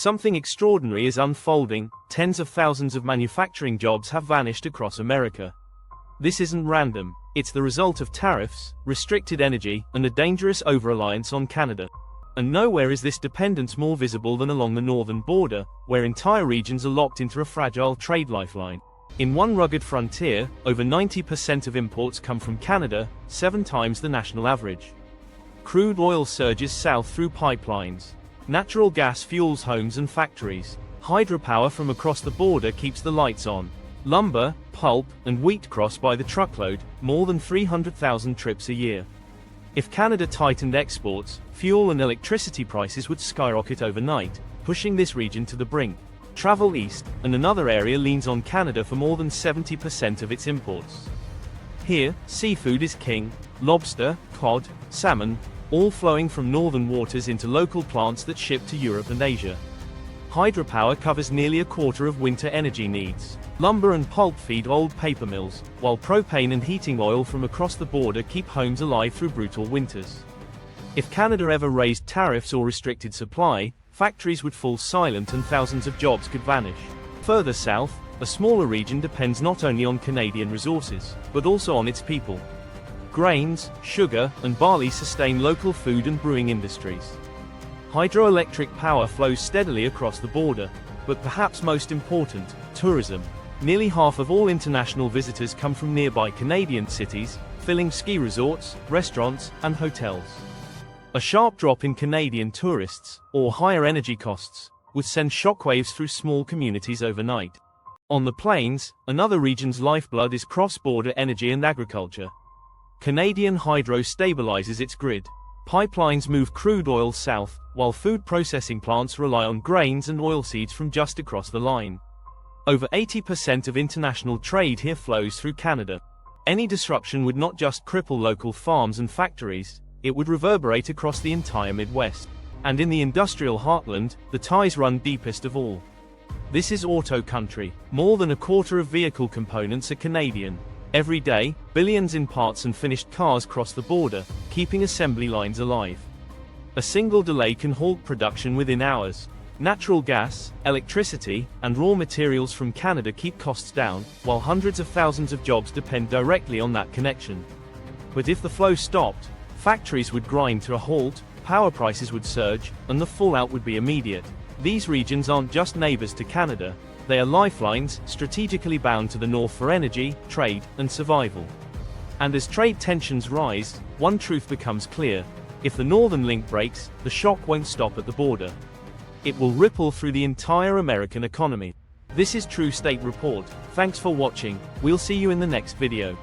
Something extraordinary is unfolding. Tens of thousands of manufacturing jobs have vanished across America. This isn't random. It's the result of tariffs, restricted energy, and a dangerous over-reliance on Canada. And nowhere is this dependence more visible than along the northern border, where entire regions are locked into a fragile trade lifeline. In one rugged frontier, over 90% of imports come from Canada, 7 times the national average. Crude oil surges south through pipelines. Natural gas fuels homes and factories. Hydropower from across the border keeps the lights on. Lumber, pulp, and wheat cross by the truckload, more than 300,000 trips a year. If Canada tightened exports, fuel and electricity prices would skyrocket overnight, pushing this region to the brink. Travel east, and another area leans on Canada for more than 70% of its imports. Here, seafood is king: lobster, cod, salmon, all flowing from northern waters into local plants that ship to Europe and Asia. Hydropower covers nearly a quarter of winter energy needs. Lumber and pulp feed old paper mills, while propane and heating oil from across the border keep homes alive through brutal winters. If Canada ever raised tariffs or restricted supply, factories would fall silent and thousands of jobs could vanish. Further south, a smaller region depends not only on Canadian resources, but also on its people. Grains, sugar, and barley sustain local food and brewing industries. Hydroelectric power flows steadily across the border, but perhaps most important, tourism. Nearly half of all international visitors come from nearby Canadian cities, filling ski resorts, restaurants, and hotels. A sharp drop in Canadian tourists, or higher energy costs, would send shockwaves through small communities overnight. On the plains, another region's lifeblood is cross-border energy and agriculture. Canadian Hydro stabilizes its grid. Pipelines move crude oil south, while food processing plants rely on grains and oilseeds from just across the line. Over 80% of international trade here flows through Canada. Any disruption would not just cripple local farms and factories, it would reverberate across the entire Midwest. And in the industrial heartland, the ties run deepest of all. This is auto country. More than a quarter of vehicle components are Canadian. Every day, billions in parts and finished cars cross the border, keeping assembly lines alive. A single delay can halt production within hours. Natural gas, electricity, and raw materials from Canada keep costs down, while hundreds of thousands of jobs depend directly on that connection. But if the flow stopped, factories would grind to a halt, power prices would surge, and the fallout would be immediate. These regions aren't just neighbors to Canada, they are lifelines, strategically bound to the north for energy, trade, and survival. And as trade tensions rise, one truth becomes clear: if the northern link breaks, the shock won't stop at the border. It will ripple through the entire American economy. This is True State Report. Thanks for watching. We'll see you in the next video.